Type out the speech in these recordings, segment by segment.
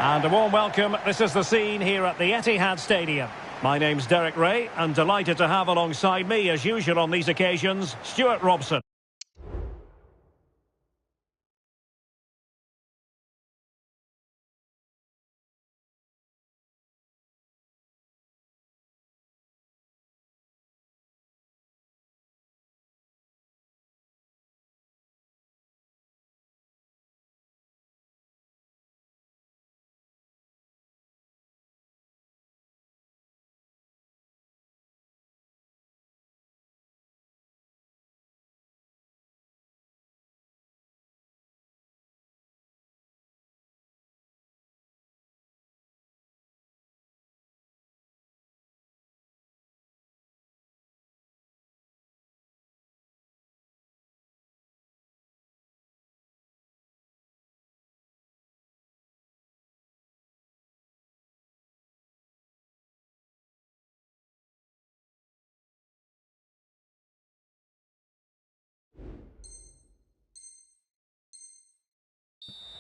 And a warm welcome. This is the scene here at the Etihad Stadium. My name's Derek Ray, and delighted to have alongside me, as usual on these occasions, Stuart Robson.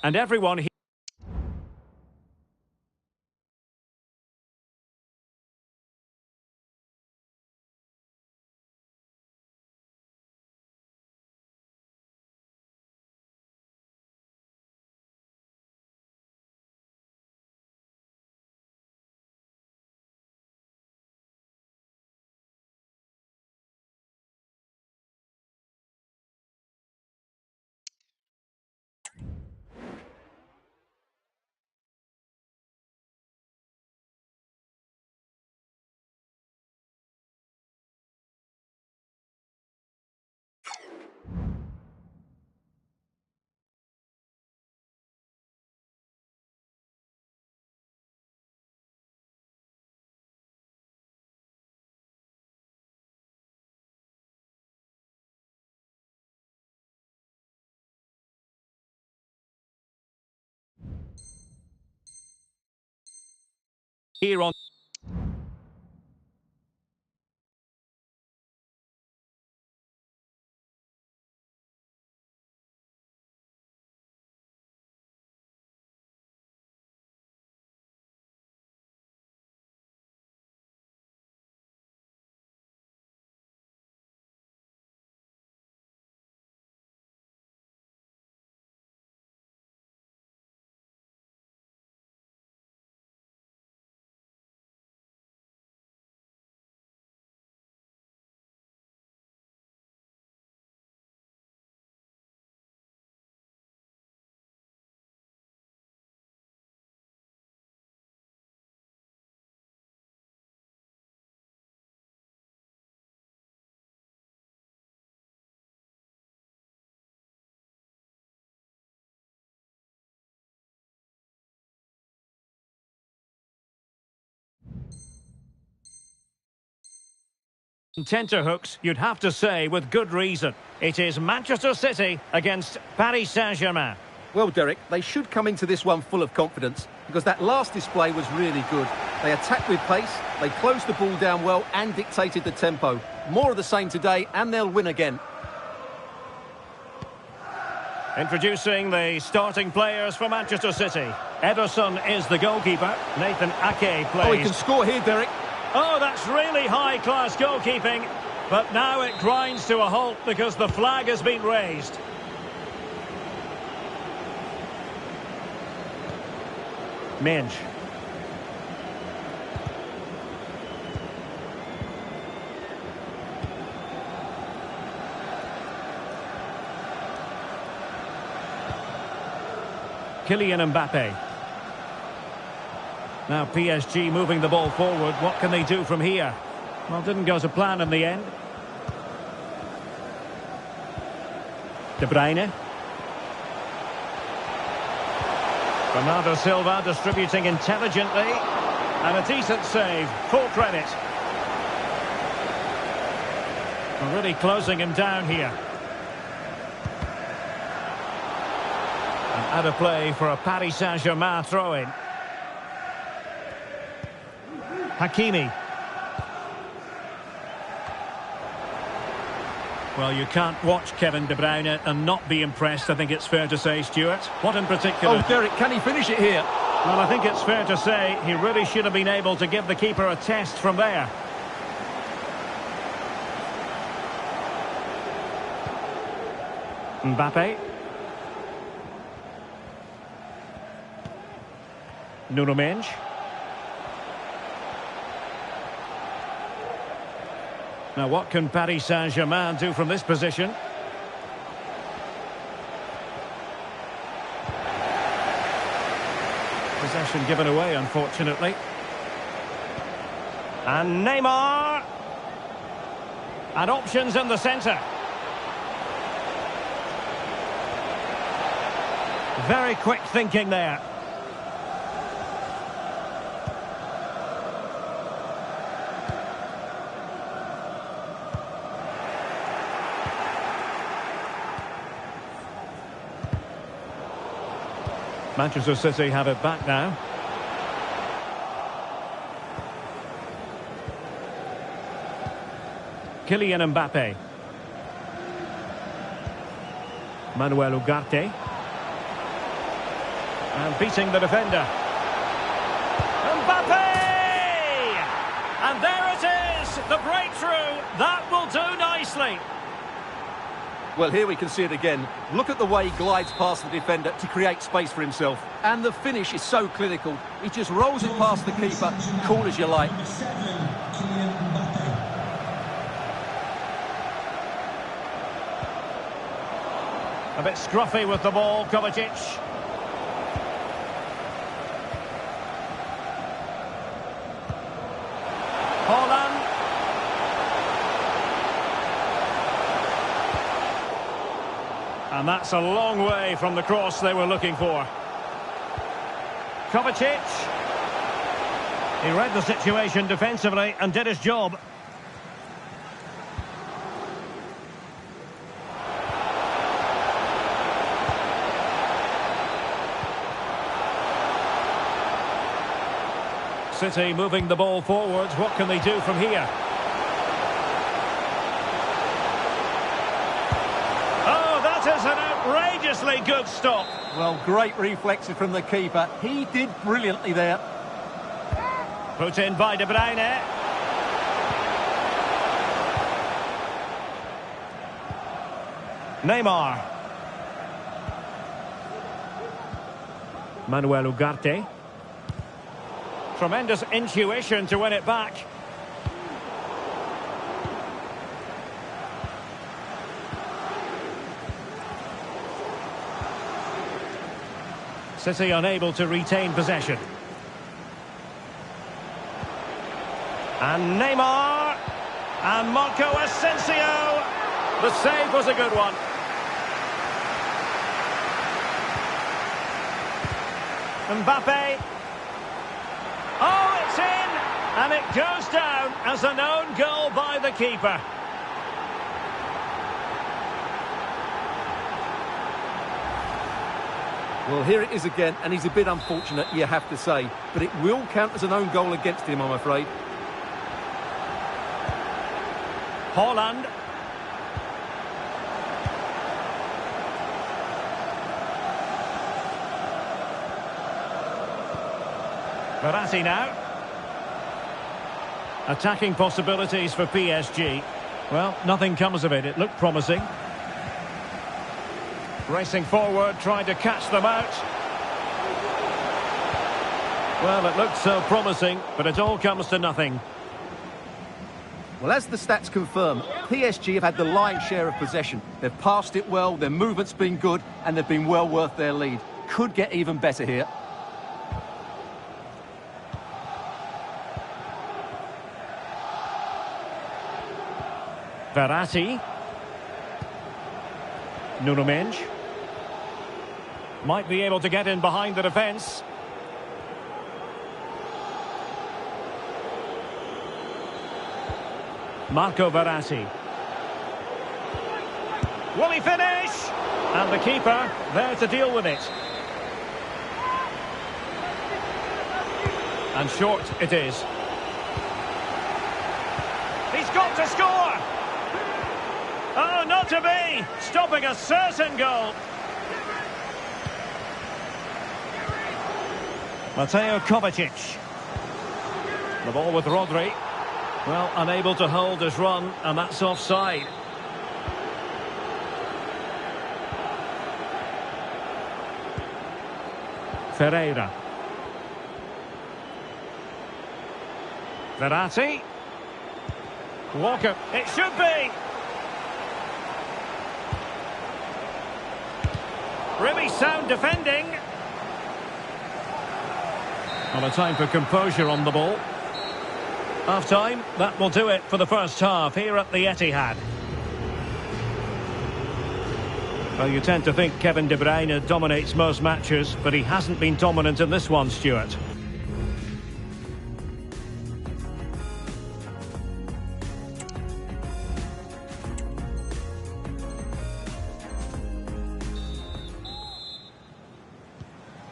And everyone here. Here on. Tenterhooks, you'd have to say, with good reason. It is Manchester City against Paris Saint-Germain. Well, Derek, they should come into this one full of confidence because that last display was really good. They attacked with pace, they closed the ball down well and dictated the tempo. More of the same today and they'll win again. Introducing the starting players for Manchester City. Ederson is the goalkeeper. Nathan Ake plays. Oh, he can score here, Derek. Oh, that's really high-class goalkeeping. But now it grinds to a halt because the flag has been raised. Minge. Kylian Mbappe. Now PSG moving the ball forward. What can they do from here? Well, didn't go to plan in the end. De Bruyne. Bernardo Silva distributing intelligently. And a decent save. Full credit. We're really closing him down here. And out of play for a Paris Saint-Germain throw-in. Hakimi. Well, you can't watch Kevin De Bruyne and not be impressed, I think it's fair to say, Stuart. What in particular? Oh, Derek, can he finish it here? Well, I think it's fair to say he really should have been able to give the keeper a test from there. Mbappe. Nuno Mendes. Now what can Paris Saint-Germain do from this position? Possession given away, unfortunately. And Neymar. And options in the centre. Very quick thinking there. Manchester City have it back now. Kylian Mbappe. Manuel Ugarte. And beating the defender. Mbappe! And there it is! The breakthrough! That will do nicely. Well, here we can see it again. Look at the way he glides past the defender to create space for himself. And the finish is so clinical. He just rolls it past the keeper, cool as you like. A bit scruffy with the ball, Kovacic. Haaland. And that's a long way from the cross they were looking for. Kovacic. He read the situation defensively and did his job. City moving the ball forwards. What can they do from here? Is an outrageously good stop. Well, great reflexes from the keeper. He did brilliantly there. Put in by De Bruyne. Neymar. Manuel Ugarte. Tremendous intuition to win it back. City unable to retain possession. And Neymar. And Marco Asensio. The save was a good one. Mbappe. Oh, it's in. And it goes down as an own goal by the keeper. Well, here it is again, and he's a bit unfortunate, you have to say. But it will count as an own goal against him, I'm afraid. Haaland. Verratti now. Attacking possibilities for PSG. Well, nothing comes of it. It looked promising. Racing forward, trying to catch them out. Well, it looked so promising, but it all comes to nothing. Well, as the stats confirm, PSG have had the lion's share of possession. They've passed it well, their movement's been good, and they've been well worth their lead. Could get even better here. Verratti. Nuno Mendes. Might be able to get in behind the defence. Marco Verratti. Will he finish? And the keeper there to deal with it. And short it is. He's got to score! Oh, not to be! Stopping a certain goal. Mateo Kovacic. The ball with Rodri. Well, unable to hold his run, and that's offside. Ferreira. Verratti. Walker. It should be. Really sound defending. Well, a time for composure on the ball. Half-time, that will do it for the first half here at the Etihad. Well, you tend to think Kevin De Bruyne dominates most matches, but he hasn't been dominant in this one, Stuart.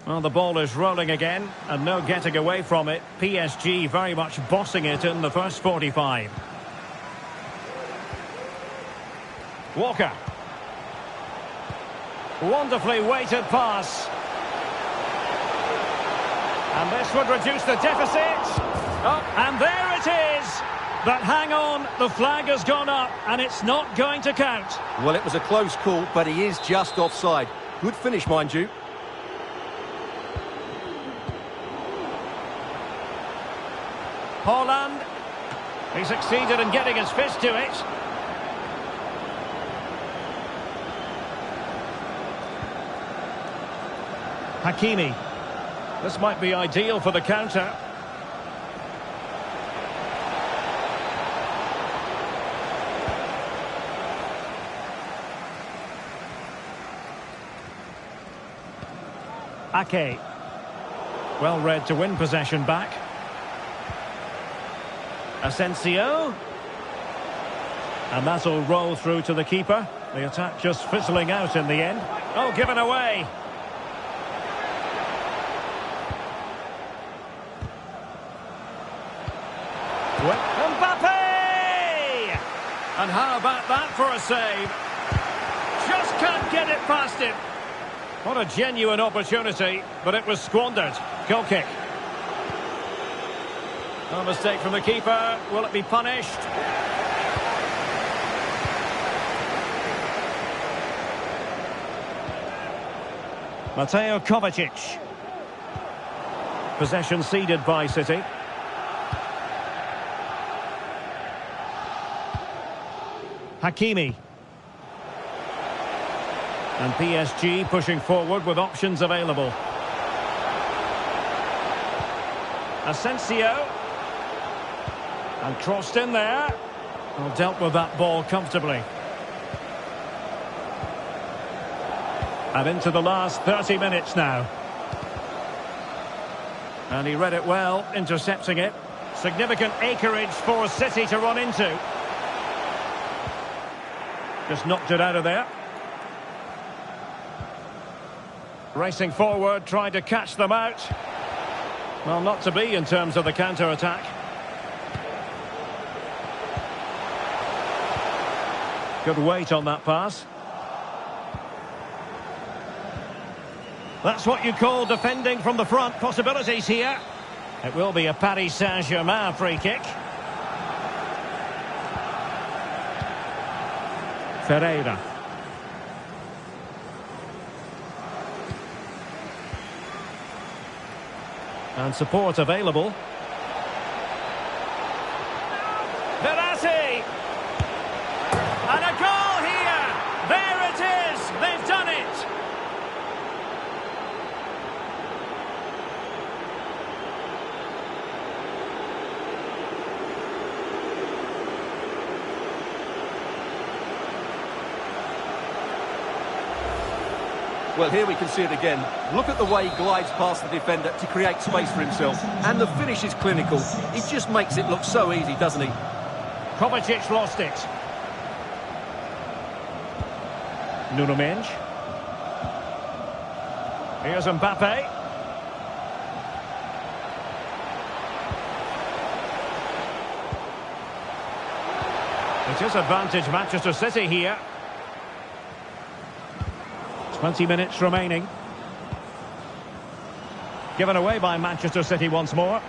Well, the ball is rolling again, and no getting away from it. PSG very much bossing it in the first 45. Walker. Wonderfully weighted pass. And this would reduce the deficit. Oh, and there it is. But hang on, the flag has gone up, and it's not going to count. Well, it was a close call, but he is just offside. Good finish, mind you. Haaland. He succeeded in getting his fist to it. Hakimi. This might be ideal for the counter. Ake. Well read to win possession back. Asensio. And that'll roll through to the keeper. The attack just fizzling out in the end. Oh, given away. Mbappe! And how about that for a save? Just can't get it past him. What a genuine opportunity, but it was squandered. Goal kick. No mistake from the keeper. Will it be punished? Mateo Kovacic. Possession ceded by City. Hakimi. And PSG pushing forward with options available. Asensio. And crossed in there. Well, dealt with that ball comfortably. And into the last 30 minutes now. And he read it well, intercepting it. Significant acreage for City to run into. Just knocked it out of there. Racing forward, trying to catch them out. Well, not to be in terms of the counter-attack. Good weight on that pass. That's what you call defending from the front. Possibilities here. It will be a Paris Saint-Germain free kick. Ferreira. And support available. Verratti! And a goal here! There it is! They've done it! Well, here we can see it again. Look at the way he glides past the defender to create space for himself. And the finish is clinical. He just makes it look so easy, doesn't he? Kovacic lost it. Nuno Mendes. Here's Mbappe. It is advantage Manchester City here. 20 minutes remaining. Given away by Manchester City once more.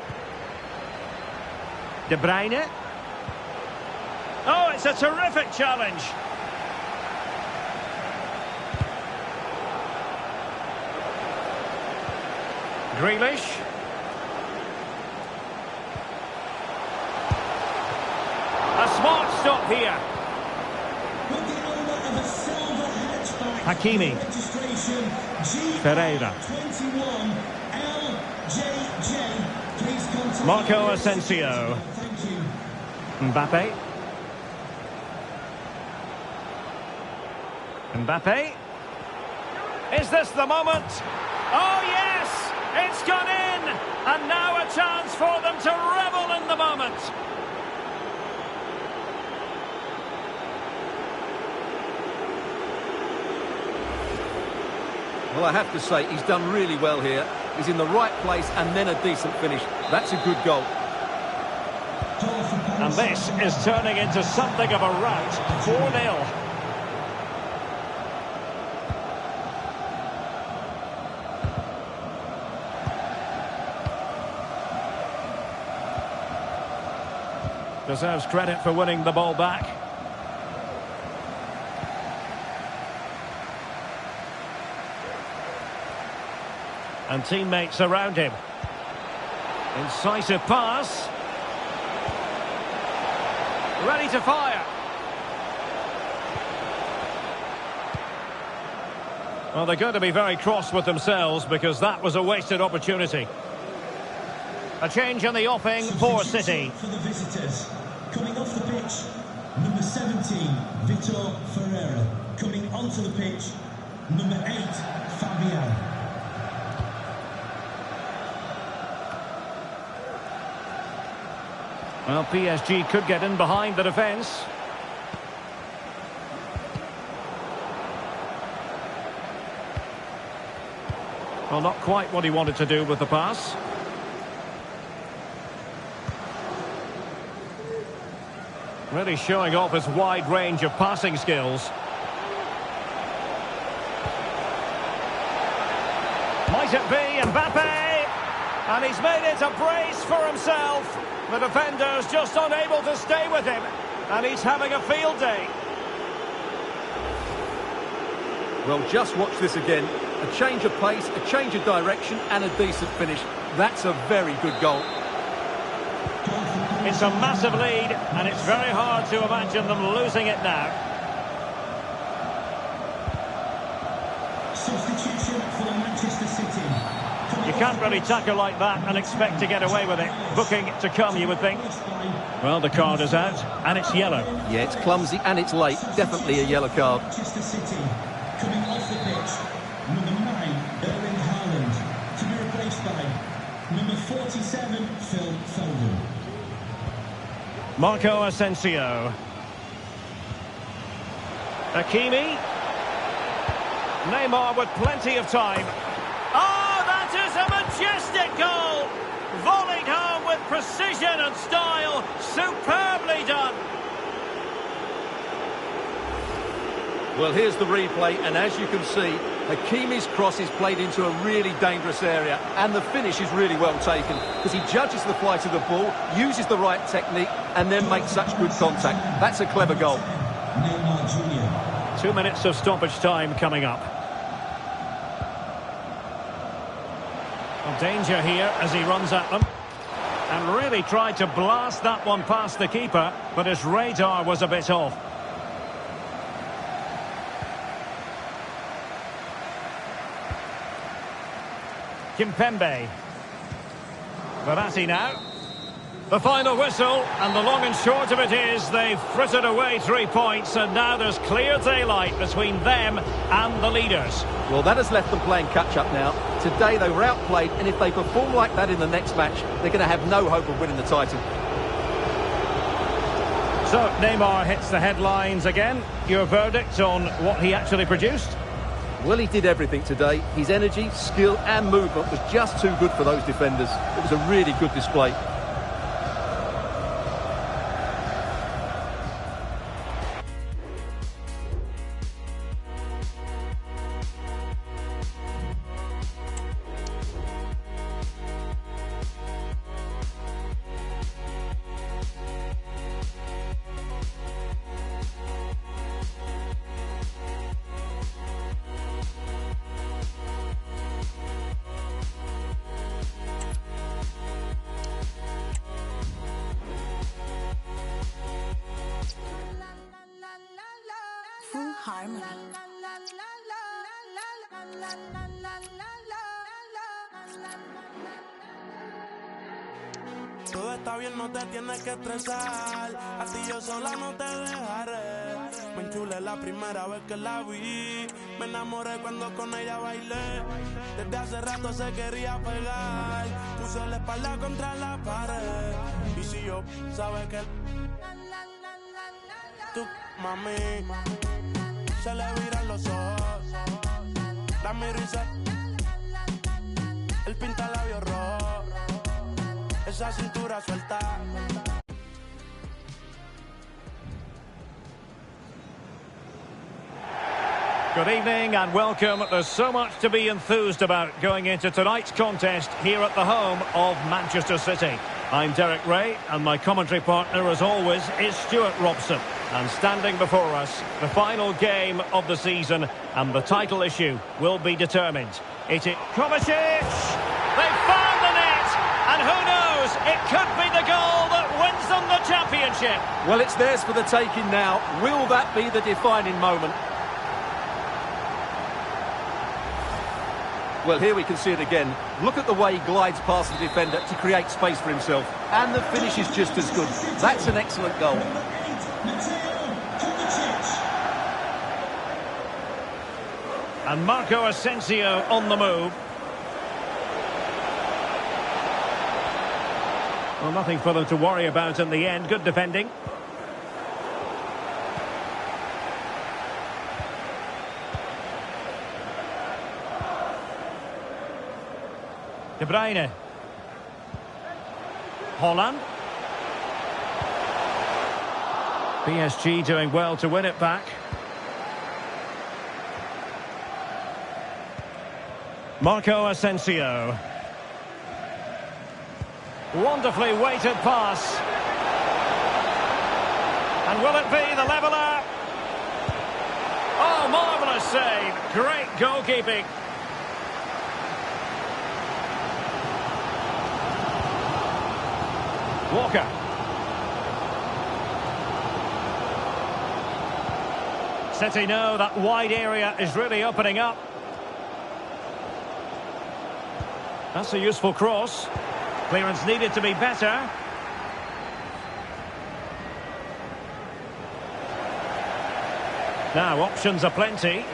De Bruyne. Oh, it's a terrific challenge. Grealish. A smart stop here. Hakimi. Ferreira. Marco Asensio. Mbappe. Mbappe. Is this the moment? Oh yes! It's gone in! And now a chance for them to revel in the moment. Well, I have to say, he's done really well here. He's in the right place and then a decent finish. That's a good goal. And this is turning into something of a rout. 4-0. Deserves credit for winning the ball back. And teammates around him. Incisive pass. Ready to fire. Well, they're going to be very cross with themselves because that was a wasted opportunity. A change in the offing for City. For the visitors. Coming off the pitch, number 17, Vitor Ferreira. Coming onto the pitch, number 8, Fabian. Well, PSG could get in behind the defence. Well, not quite what he wanted to do with the pass. Really showing off his wide range of passing skills. Might it be Mbappe? And he's made it a brace for himself. The defender's just unable to stay with him. And he's having a field day. Well, just watch this again. A change of pace, a change of direction and a decent finish. That's a very good goal. It's a massive lead, and it's very hard to imagine them losing it now. Substitution for Manchester City. You can't really tackle like that and expect to get away with it. Booking to come, you would think. Well, the card is out, and it's yellow. Yeah, it's clumsy and it's late. Definitely a yellow card. Manchester City. Coming off the pitch, number 9, Erling Haaland. To be replaced by number 47, Phil Foden. Marco Asensio. Hakimi. Neymar with plenty of time. Oh, that is a majestic goal! Volleyed home with precision and style. Superbly done. Well, here's the replay, and as you can see, Hakimi's cross is played into a really dangerous area, and the finish is really well taken, because he judges the flight of the ball, uses the right technique, and then makes such good contact. That's a clever goal. Neymar Jr. 2 minutes of stoppage time coming up. Well, danger here as he runs at them. And really tried to blast that one past the keeper, but his radar was a bit off. Kimpembe. Verratti now. The final whistle, and the long and short of it is they've frittered away 3 points, and now there's clear daylight between them and the leaders. Well, that has left them playing catch-up now. Today they were outplayed, and if they perform like that in the next match, they're going to have no hope of winning the title. So, Neymar hits the headlines again. Your verdict on what he actually produced? Well, he did everything today. His energy, skill and movement was just too good for those defenders. It was a really good display. está bien, no te tienes que estresar. A ti yo sola no te dejaré. Me enchulé la primera vez que la vi. Me enamoré cuando con ella bailé. Desde hace rato se quería pegar. Puso la espalda contra la pared. Y si yo sabes que tú, mami, se le viran los ojos. La miro y se el pinta labios rojo. Esa cintura suelta. Good evening and welcome. There's so much to be enthused about going into tonight's contest here at the home of Manchester City. I'm Derek Ray and my commentary partner as always is Stuart Robson. And standing before us, the final game of the season and the title issue will be determined. Kovacic! They've found the net! And who knows, it could be the goal that wins them the championship. Well, it's theirs for the taking now. Will that be the defining moment? Well, here we can see it again. Look at the way he glides past the defender to create space for himself. And the finish is just as good. That's an excellent goal. And Marco Asensio on the move. Well, nothing for them to worry about in the end. Good defending. De Bruyne. Holland. PSG doing well to win it back. Marco Asensio. Wonderfully weighted pass. And will it be the leveller? Oh, marvellous save. Great goalkeeping. Walker. City know that wide area is really opening up. That's a useful cross. Clearance needed to be better. Now options are plenty.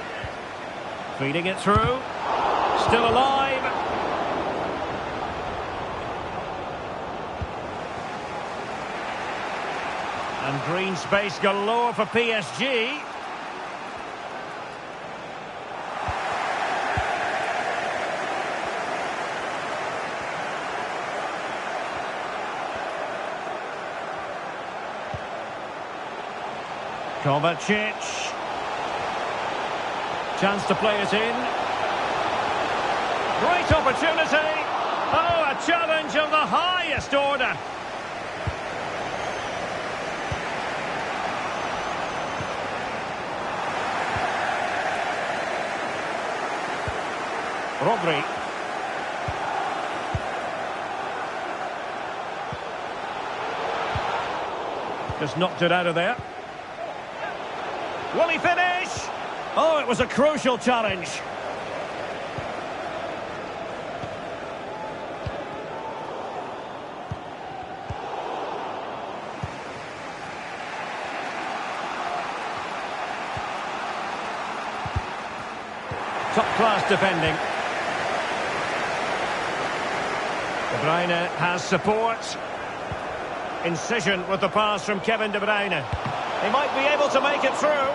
Feeding it through. Still alive. And green space galore for PSG. Kovacic. Chance to play it in. Great opportunity. Oh, a challenge of the highest order. Rodri. Just knocked it out of there. Will he finish? Oh, it was a crucial challenge. Top-class defending. De Bruyne has support. Incision with the pass from Kevin De Bruyne. He might be able to make it through.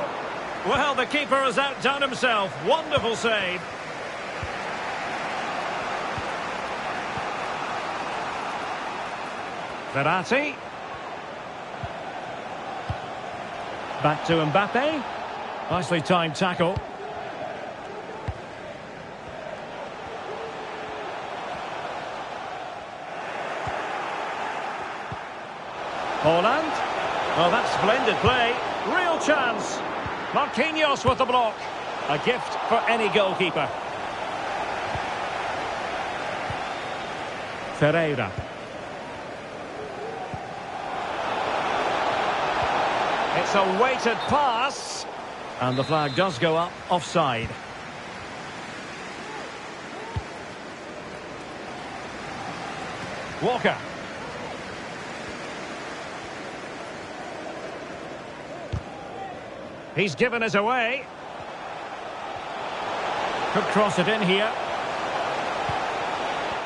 Well, the keeper has outdone himself. Wonderful save. Verratti. Back to Mbappe. Nicely timed tackle. Holland. Oh, that's splendid play. Real chance. Marquinhos with the block. A gift for any goalkeeper. Ferreira. It's a weighted pass. And the flag does go up offside. Walker. He's given us away. Could cross it in here.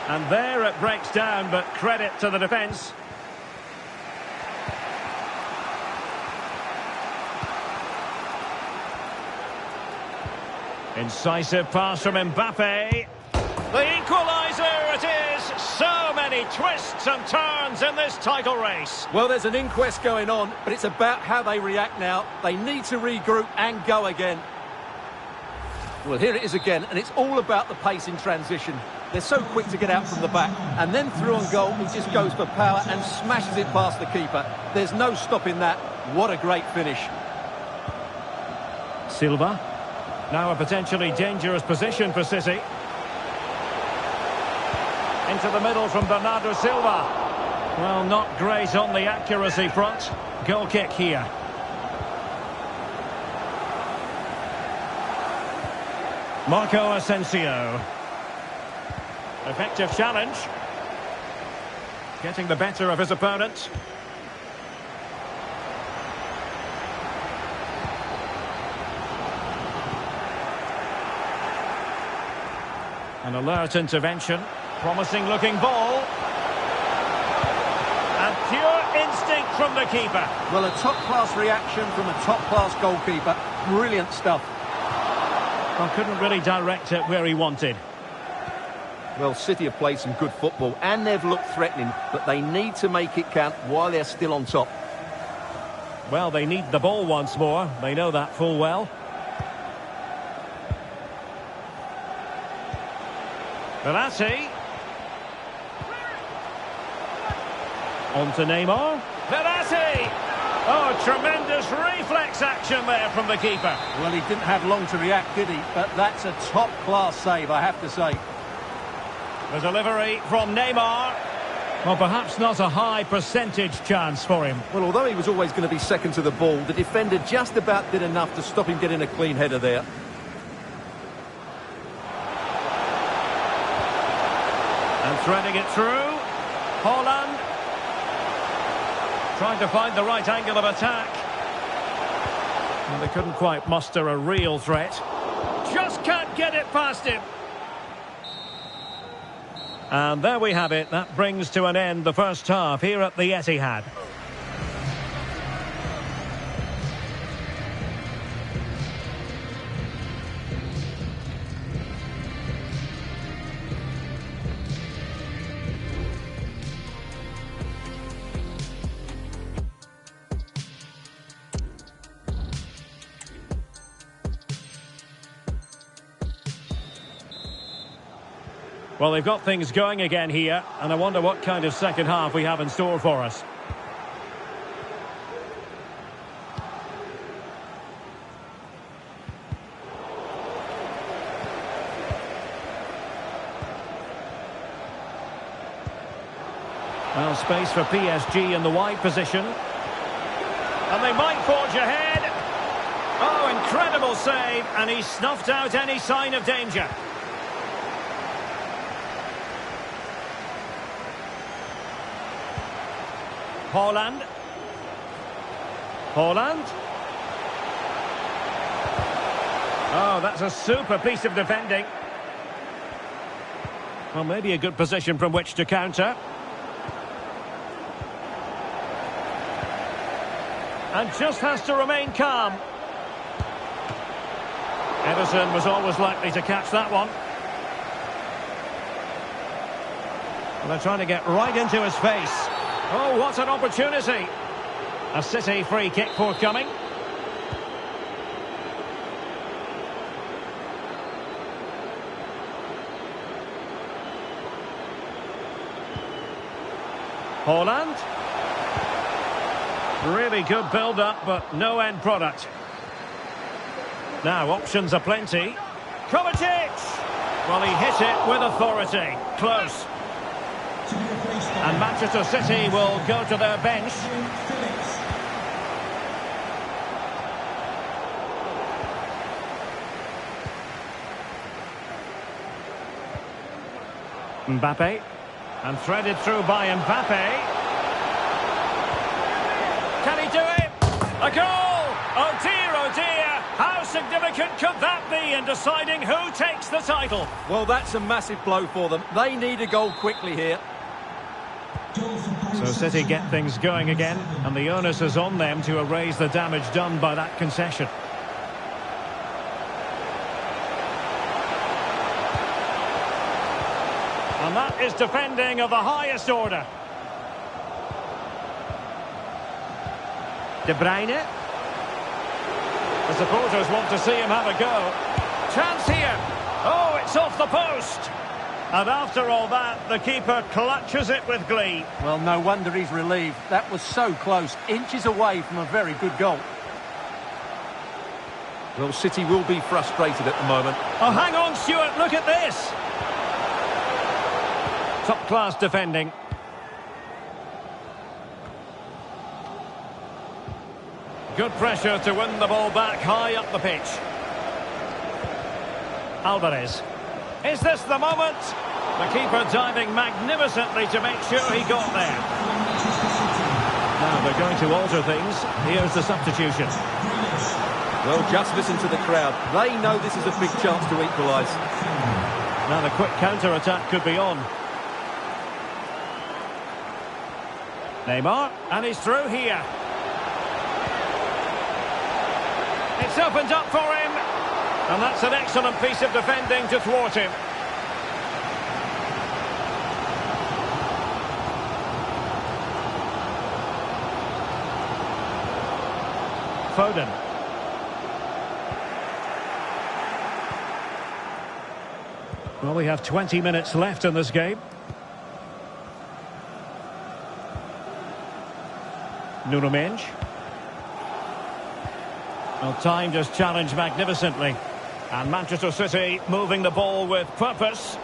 And there it breaks down, but credit to the defence. Incisive pass from Mbappe. The equaliser it is! So many twists and turns in this title race. Well, there's an inquest going on, but it's about how they react now. They need to regroup and go again. Well, here it is again, and it's all about the pace in transition. They're so quick to get out from the back, and then through on goal, he just goes for power and smashes it past the keeper. There's no stopping that. What a great finish. Silva. Now a potentially dangerous position for City. Into the middle from Bernardo Silva. Well, not great on the accuracy front. Goal kick here. Marco Asensio. Effective challenge. Getting the better of his opponent. An alert intervention. Promising looking ball. And pure instinct from the keeper. Well, a top-class reaction from a top-class goalkeeper. Brilliant stuff. Well, couldn't really direct it where he wanted. Well, City have played some good football and they've looked threatening, but they need to make it count while they're still on top. Well, they need the ball once more. They know that full well. Verratti. On to Neymar. Verratti! Oh, tremendous reflex action there from the keeper. Well, he didn't have long to react, did he? But that's a top-class save, I have to say. The delivery from Neymar. Well, perhaps not a high percentage chance for him. Well, although he was always going to be second to the ball, the defender just about did enough to stop him getting a clean header there. And threading it through. Haaland. Trying to find the right angle of attack. And they couldn't quite muster a real threat. Just can't get it past him. And there we have it. That brings to an end the first half here at the Etihad. Well, they've got things going again here, and I wonder what kind of second half we have in store for us. Well, space for PSG in the wide position. And they might forge ahead. Oh, incredible save, and he snuffed out any sign of danger. Haaland. Haaland. Oh, that's a super piece of defending. Well, maybe a good position from which to counter. And just has to remain calm. Ederson was always likely to catch that one. Well, they're trying to get right into his face. Oh, what an opportunity. A City free kick forthcoming. Haaland. Really good build-up, but no end product. Now, options are plenty. Kovacic! Well, he hit it with authority. Close. And Manchester City will go to their bench. Mbappe. And threaded through by Mbappe. Can he do it? A goal! Oh dear, how significant could that be in deciding who takes the title? Well, that's a massive blow for them. They need a goal quickly here. So City get things going again, and the onus is on them to erase the damage done by that concession. And that is defending of the highest order. De Bruyne. The supporters want to see him have a go. Chance here. Oh, it's off the post. And after all that, the keeper clutches it with glee. Well, no wonder he's relieved. That was so close, inches away from a very good goal. Well, City will be frustrated at the moment. Oh, hang on, Stuart, look at this. Top-class defending. Good pressure to win the ball back high up the pitch. Alvarez. Is this the moment? The keeper diving magnificently to make sure he got there. Now they're going to alter things. Here's the substitution. Well, just listen to the crowd. They know this is a big chance to equalise. Now the quick counter-attack could be on. Neymar, and he's through here. It's opened up for him. And that's an excellent piece of defending to thwart him. Foden. Well, we have 20 minutes left in this game. Nuno Mendes. Well, time just challenged magnificently. And Manchester City moving the ball with purpose.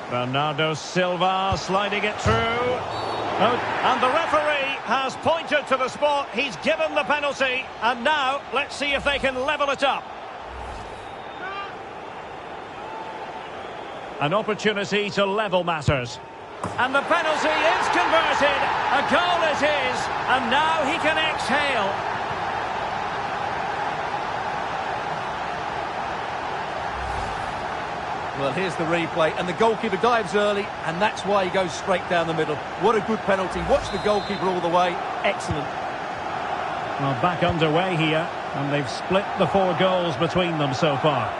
Bernardo Silva sliding it through. Oh, and the referee has pointed to the spot. He's given the penalty. And now, let's see if they can level it up. An opportunity to level matters. And the penalty is converted. A goal it is. And now he can exhale. Well, here's the replay, and the goalkeeper dives early, and that's why he goes straight down the middle. What a good penalty. Watch the goalkeeper all the way. Excellent. Well, back underway here, and they've split the 4 goals between them so far.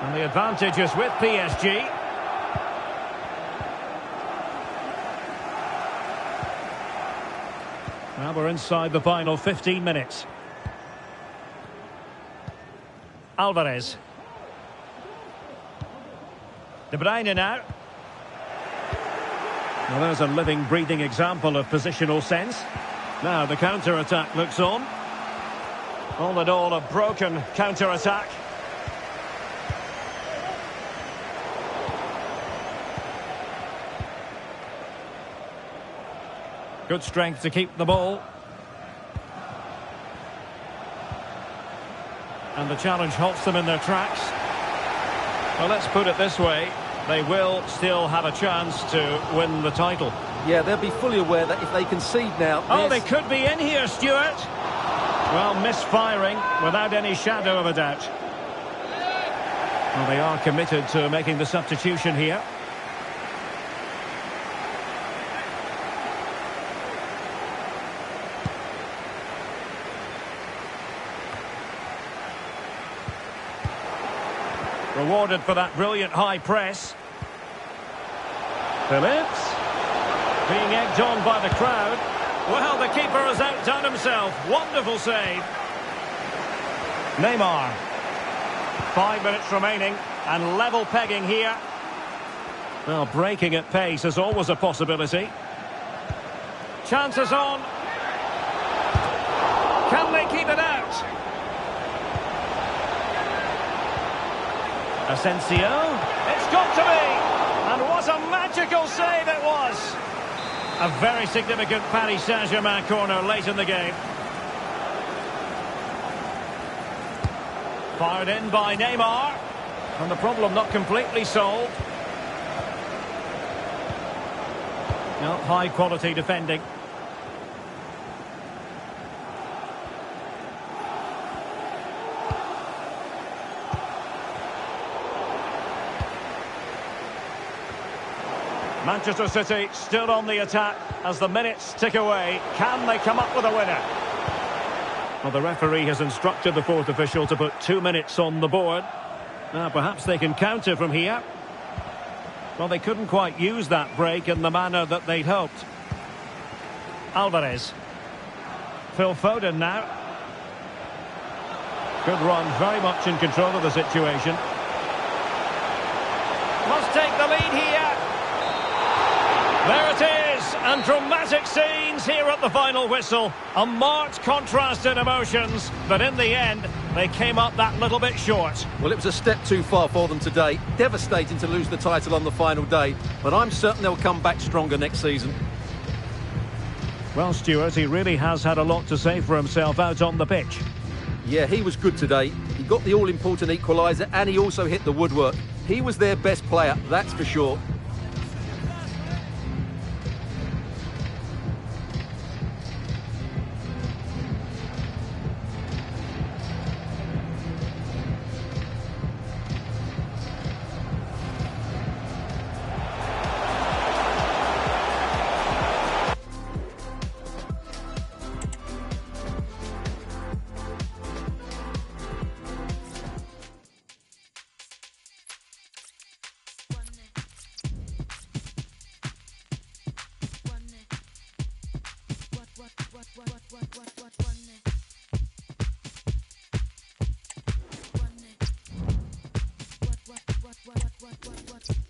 And the advantage is with PSG. Now we're inside the final 15 minutes. Alvarez. De Bruyne now. Well, there's a living, breathing example of positional sense. Now the counter-attack looks on. All in all, a broken counter-attack. Good strength to keep the ball. And the challenge halts them in their tracks. Well, let's put it this way. They will still have a chance to win the title. Yeah, they'll be fully aware that if they concede now... Oh, they could be in here, Stuart. Well, misfiring without any shadow of a doubt. Well, they are committed to making the substitution here. Rewarded for that brilliant high press. Phillips. Being egged on by the crowd. Well, the keeper has outdone himself. Wonderful save. Neymar. 5 minutes remaining. And level pegging here. Well, breaking at pace is always a possibility. Chances on. Can they keep it out? Asensio, it's got to be, and what a magical save it was. A very significant Paris Saint-Germain corner late in the game. Fired in by Neymar, and the problem not completely solved. No, high quality defending. Manchester City still on the attack as the minutes tick away. Can they come up with a winner? Well, the referee has instructed the fourth official to put 2 minutes on the board. Now, perhaps they can counter from here. Well, they couldn't quite use that break in the manner that they'd hoped. Alvarez. Phil Foden now. Good run, very much in control of the situation. Must take the lead here. There it is, and dramatic scenes here at the final whistle. A marked contrast in emotions, but in the end, they came up that little bit short. Well, it was a step too far for them today. Devastating to lose the title on the final day, but I'm certain they'll come back stronger next season. Well, Stuart, he really has had a lot to say for himself out on the pitch. Yeah, he was good today. He got the all-important equaliser and he also hit the woodwork. He was their best player, that's for sure.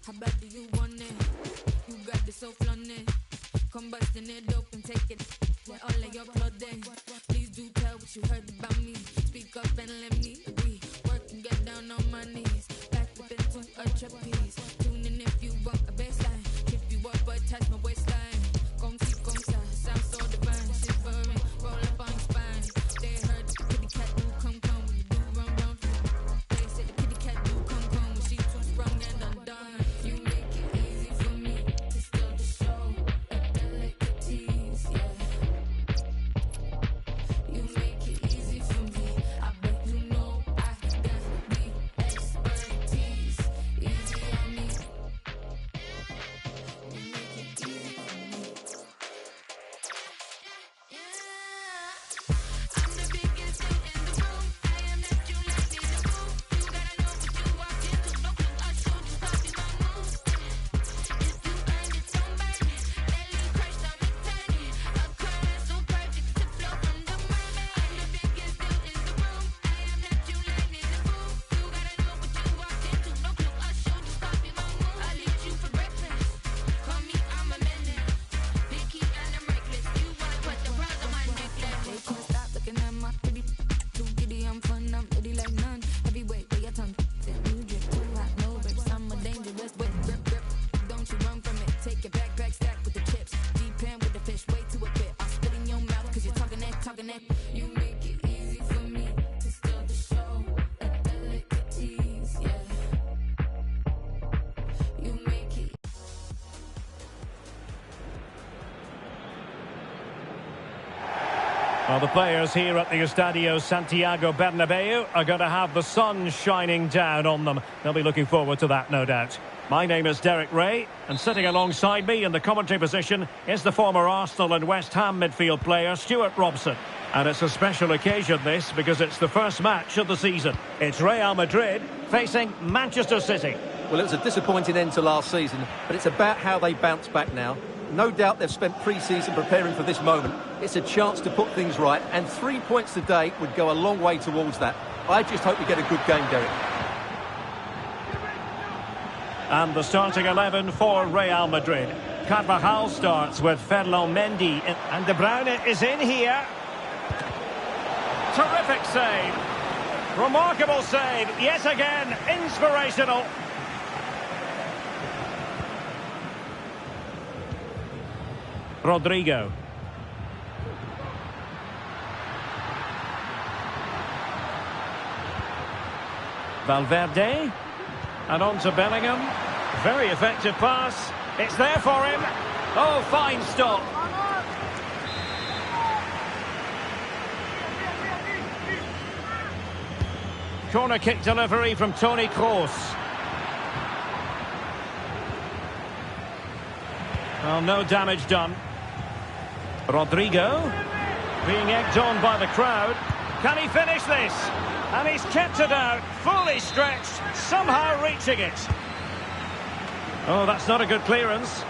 How bad do you want it? You got this so flaunted. Come busting it open, take it. Yeah, all of your clothing. Please do tell what you heard about me. Speak up and let me work and get down on my knees. Back up into a trapeze. Tune in if you want a baseline. If you up, but touch my waistline. Come see, come sound so divine. Shivering, roll up on your spine. They heard the kitty cat do come when you do run. They say the kitty cat do come when she too sprung and undone. You make it easy for me to steal the show. A delicate tease, yeah. You make it easy for me. I bet you know I got the expertise. Easy on me. You make it easy for me. Yeah. I'm the biggest thing in the room. I am that you like me to move. You gotta know what you walked into. No clue, I showed you copy my moves. If you earned it, somebody. Belly crushed on the teddy. Occurrence so perfect to flow from the mermaid. I'm the biggest deal in the room. I am that you like me to move. You gotta know what you walked into. No clue, I showed you copy my moves. I'll eat you for breakfast. Call me, I'm a menace. Picky and I'm reckless. You wanna put the pearls on my necklace. They can't stop looking at my pretty. Too giddy, I'm fun, I'm litty like none. Heavyweight, where your tongue. Then you drip too hot, no bricks. I'm a dangerous whip, grip. Don't you run from it. Take your backpack, stack with the chips. Deep in with the fish, way to a bit. I'll spit in your mouth, cause you're talking that. You make it easy for me to steal the show. A delicate tease, yeah. You make it. Well, the players here at the Estadio Santiago Bernabeu are going to have the sun shining down on them. They'll be looking forward to that, no doubt. My name is Derek Ray, and sitting alongside me in the commentary position is the former Arsenal and West Ham midfield player Stuart Robson. And it's a special occasion, this, because it's the first match of the season. It's Real Madrid facing Manchester City. Well, it was a disappointing end to last season, but it's about how they bounce back now. No doubt they've spent pre-season preparing for this moment. It's a chance to put things right, and 3 points today would go a long way towards that. I just hope we get a good game, Derek. And the starting 11 for Real Madrid. Carvajal starts with Ferland Mendy, and De Bruyne is in here. Terrific save. Remarkable save, yet again, inspirational. Rodrigo. Valverde. And on to Bellingham. Very effective pass. It's there for him. Oh, fine stop. Corner kick delivery from Toni Kroos. Well, no damage done. Rodrigo being egged on by the crowd. Can he finish this? And he's kept it out, fully stretched, somehow reaching it. Oh, that's not a good clearance.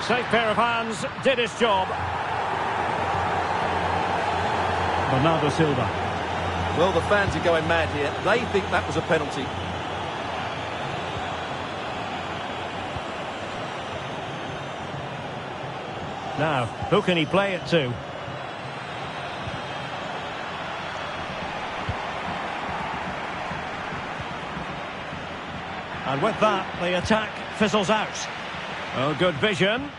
Safe pair of hands, did his job. Bernardo Silva. Well, the fans are going mad here. They think that was a penalty. Now, who can he play it to? And with that, the attack fizzles out. Oh, good vision.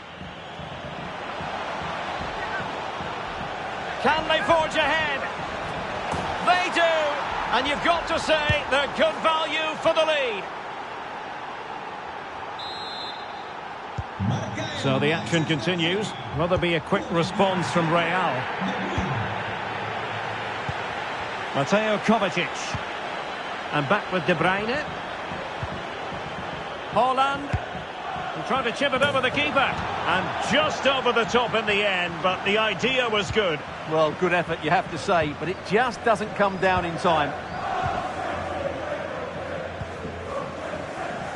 Can they forge ahead? They do! And you've got to say they're good value for the lead. So the action continues. Will there be a quick response from Real? Mateo Kovacic. And back with De Bruyne. Haaland. And trying to chip it over the keeper. And just over the top in the end, but the idea was good. Well, good effort, you have to say, but it just doesn't come down in time.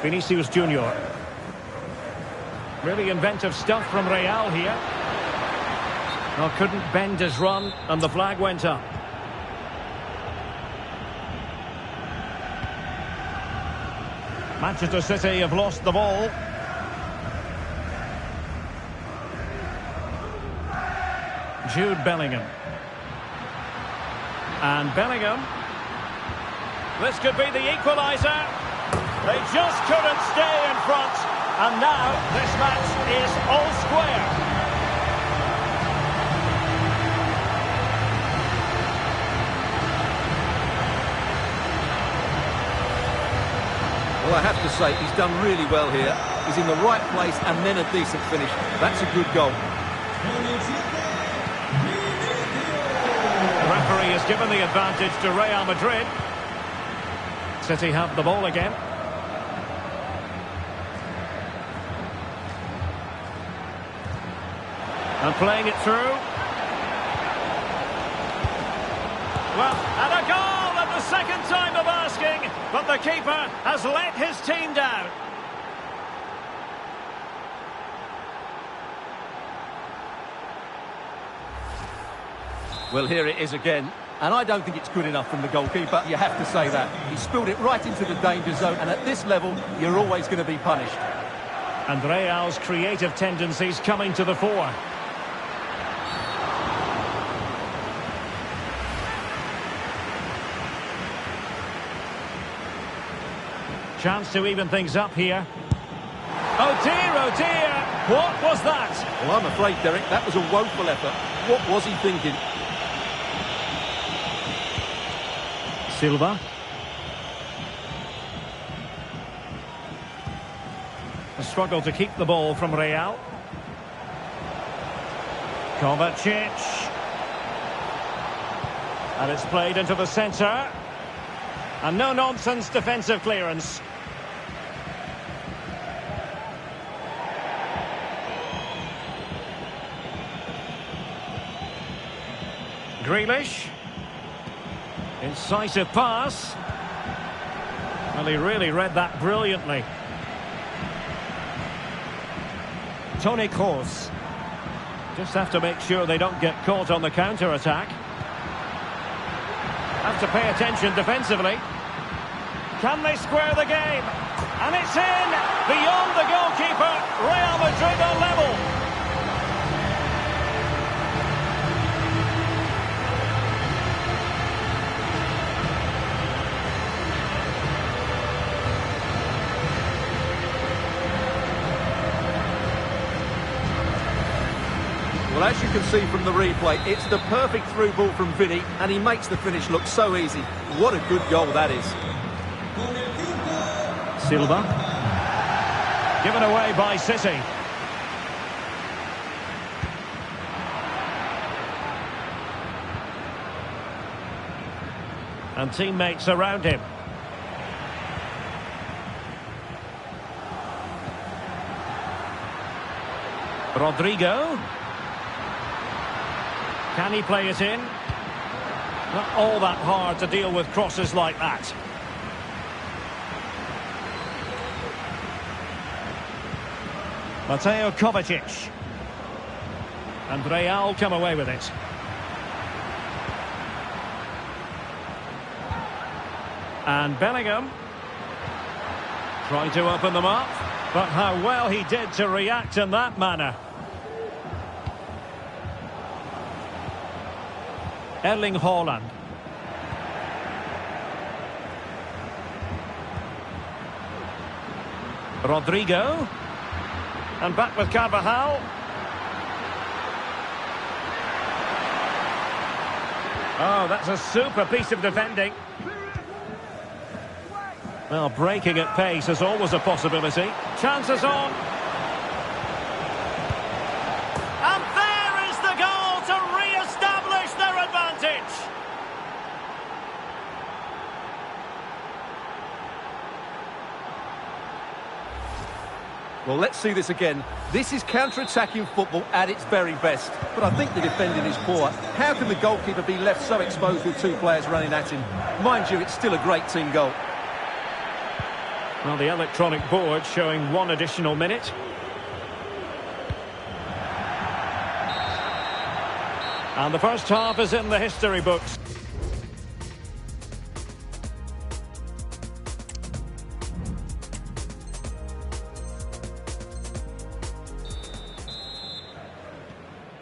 Vinicius Junior. Really inventive stuff from Real here. Well, couldn't bend his run, and the flag went up. Manchester City have lost the ball. Jude Bellingham. And Bellingham. This could be the equaliser. They just couldn't stay in front. And now this match is all square. Well, I have to say, he's done really well here. He's in the right place and then a decent finish. That's a good goal. The referee has given the advantage to Real Madrid. City have the ball again. And playing it through. Well, and a goal at the second time of asking, but the keeper has let his team down. Well, here it is again. And I don't think it's good enough from the goalkeeper. You have to say that. He spilled it right into the danger zone, and at this level, you're always going to be punished. And Real's creative tendencies coming to the fore. Chance to even things up here. Oh dear, what was that? Well, I'm afraid, Derek, that was a woeful effort. What was he thinking? Silva. A struggle to keep the ball from Real. Kovacic. And it's played into the centre. And no-nonsense defensive clearance. Grealish. Incisive pass. Well, he really read that brilliantly. Toni Kroos. Just have to make sure they don't get caught on the counter-attack. Have to pay attention defensively. Can they square the game? And it's in! Beyond the goalkeeper, Real Madrid are level. Well, as you can see from the replay, it's the perfect through ball from Vinny, and he makes the finish look so easy. What a good goal that is. Silva. Given away by City. And teammates around him. Rodrigo. Can he play it in? Not all that hard to deal with crosses like that. Mateo Kovacic. And Real come away with it. And Bellingham. Trying to open them up. But how well he did to react in that manner. Erling Haaland. Rodrigo. And back with Carvajal. Oh, that's a super piece of defending. Well, breaking at pace is always a possibility. Chances on. And there is the goal to re-establish their advantage. Well, let's see this again. This is counter-attacking football at its very best. But I think the defending is poor. How can the goalkeeper be left so exposed with two players running at him? Mind you, it's still a great team goal. Well, the electronic board showing 1 additional minute. And the first half is in the history books.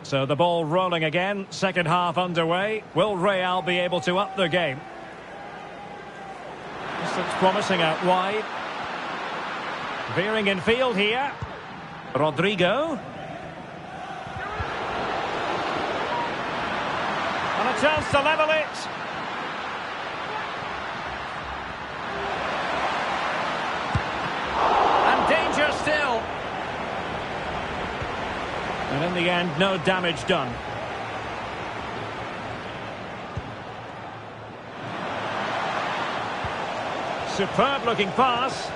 So the ball rolling again, second half underway. Will Real be able to up their game? This looks promising out wide. Veering in field here. Rodrigo. And a chance to level it. And danger still. And in the end, no damage done. Superb looking pass.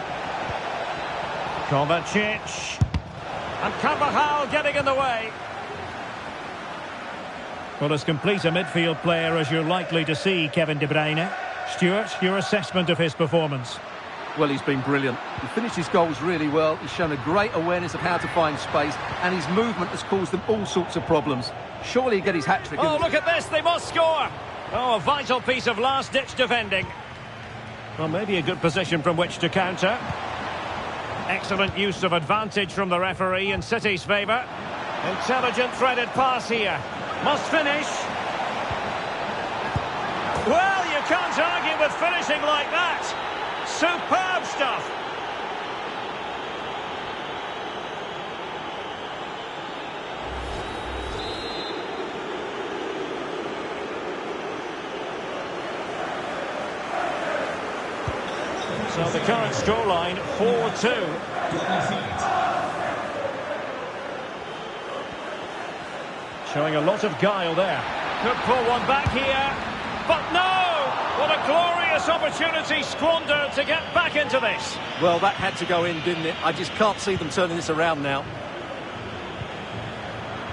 Kovacic. And Carvajal getting in the way. Well, as complete a midfield player as you're likely to see, Kevin De Bruyne. Stuart, your assessment of his performance? Well, he's been brilliant. He finished his goals really well. He's shown a great awareness of how to find space, and his movement has caused them all sorts of problems. Surely he'll get his hat-trick. Oh, look at this, they must score! Oh, a vital piece of last-ditch defending. Well, maybe a good position from which to counter. Excellent use of advantage from the referee in City's favour. Intelligent threaded pass here. Must finish. Well, you can't argue with finishing like that. Superb stuff. So the current scoreline, 4-2. Showing a lot of guile there. Could pull one back here. But no! What a glorious opportunity squandered to get back into this. Well, that had to go in, didn't it? I just can't see them turning this around now.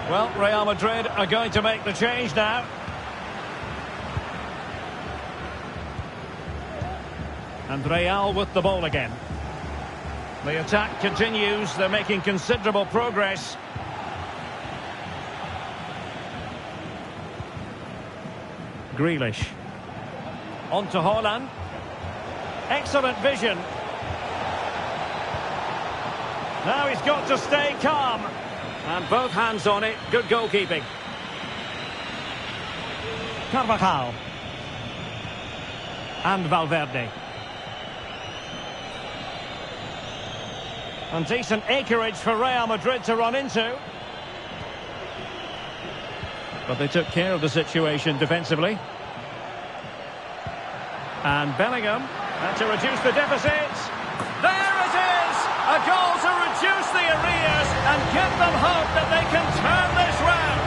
Well, Real Madrid are going to make the change now. And Real with the ball again. The attack continues. They're making considerable progress. Grealish. On to Haaland. Excellent vision. Now he's got to stay calm. And both hands on it. Good goalkeeping. Carvajal. And Valverde. And decent acreage for Real Madrid to run into. But they took care of the situation defensively. And Bellingham had to reduce the deficit. There it is! A goal to reduce the arrears and give them hope that they can turn this round.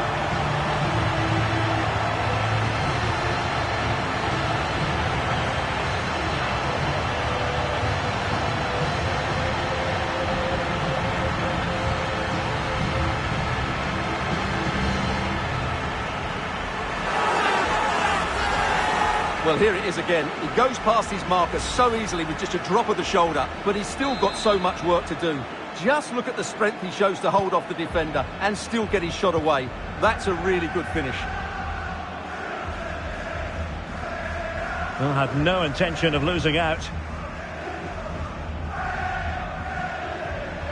Well, here it is again. He goes past his marker so easily with just a drop of the shoulder, but he's still got so much work to do. Just look at the strength he shows to hold off the defender and still get his shot away. That's a really good finish. Well, had no intention of losing out.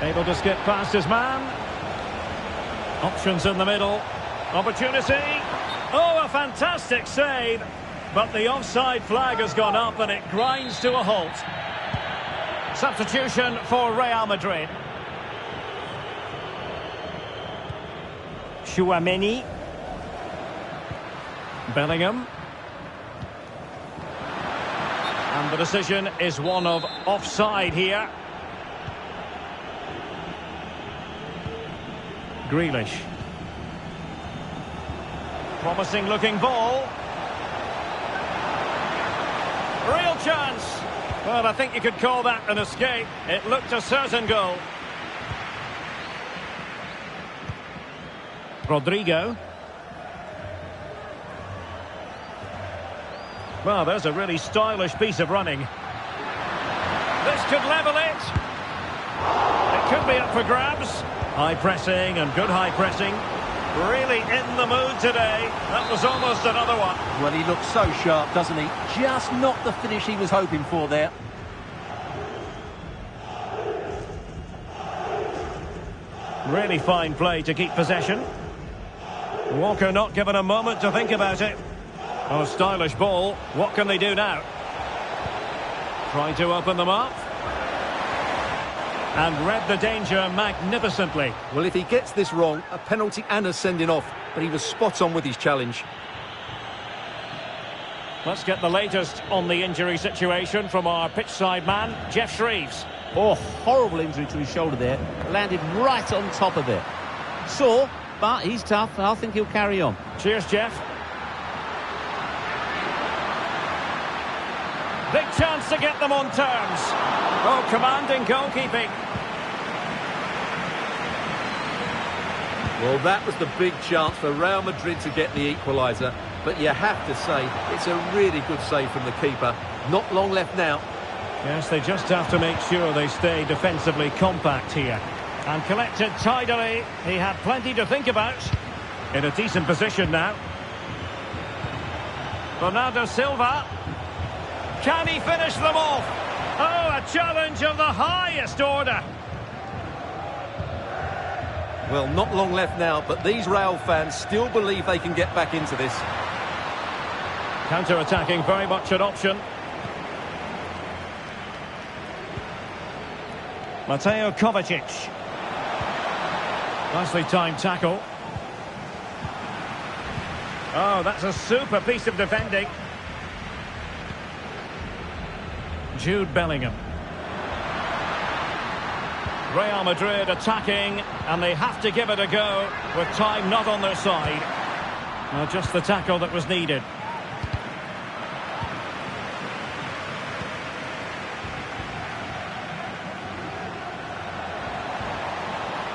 Able to skip past his man. Options in the middle. Opportunity. Oh, a fantastic save. But the offside flag has gone up and it grinds to a halt. Substitution for Real Madrid. Chouameni. Bellingham. And the decision is one of offside here. Grealish. Promising looking ball. Real chance. Well, I think you could call that an escape. It looked a certain goal. Rodrigo. Well, there's a really stylish piece of running. This could level it. It could be up for grabs. High pressing and good high pressing. Really in the mood today. That was almost another one. Well, he looks so sharp, doesn't he? Just not the finish he was hoping for there. Really fine play to keep possession. Walker not given a moment to think about it. Oh, stylish ball. What can they do now? Trying to open them up. And read the danger magnificently. Well, if he gets this wrong, a penalty and a sending off. But he was spot on with his challenge. Let's get the latest on the injury situation from our pitchside man, Jeff Shreves. Oh, horrible injury to his shoulder there. Landed right on top of it. Sore, but he's tough. I think he'll carry on. Cheers, Jeff. Big chance to get them on terms. Oh, commanding goalkeeping. Well, that was the big chance for Real Madrid to get the equaliser. But you have to say, it's a really good save from the keeper. Not long left now. Yes, they just have to make sure they stay defensively compact here. And collected tidily. He had plenty to think about. In a decent position now. Bernardo Silva. Can he finish them off? Oh, a challenge of the highest order. Well, not long left now, but these Real fans still believe they can get back into this. Counter-attacking, very much an option. Mateo Kovacic. Nicely timed tackle. Oh, that's a super piece of defending. Jude Bellingham. Real Madrid attacking, and they have to give it a go with time not on their side. Just the tackle that was needed.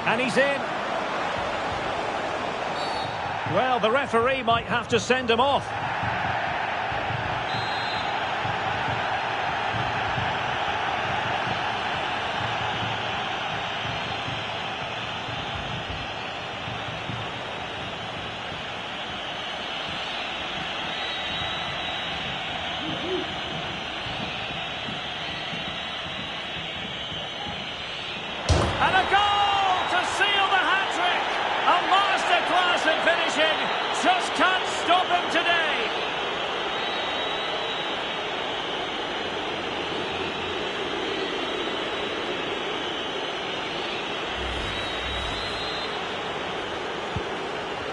And he's in. Well, the referee might have to send him off. And a goal to seal the hat-trick! A masterclass in finishing! Just can't stop him today!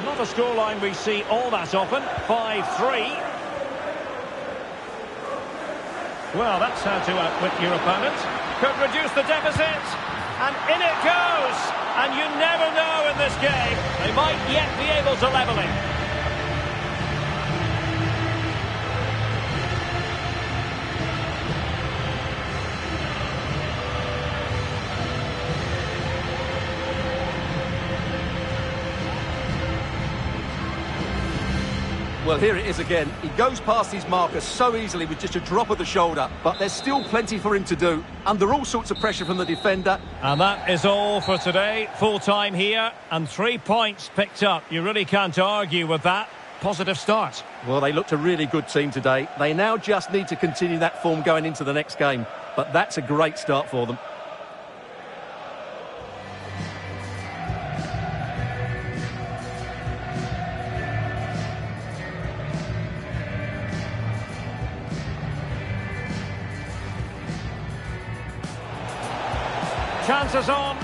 Not a scoreline we see all that often. 5-3. Well, that's how to outwit your opponent. Could reduce the deficit. And in it goes. And you never know in this game. They might yet be able to level it. Well, here it is again. He goes past his marker so easily with just a drop of the shoulder, but there's still plenty for him to do, under all sorts of pressure from the defender. And that is all for today. Full time here and 3 points picked up. You really can't argue with that. Positive start. Well, they looked a really good team today. They now just need to continue that form going into the next game. But that's a great start for them. Chances on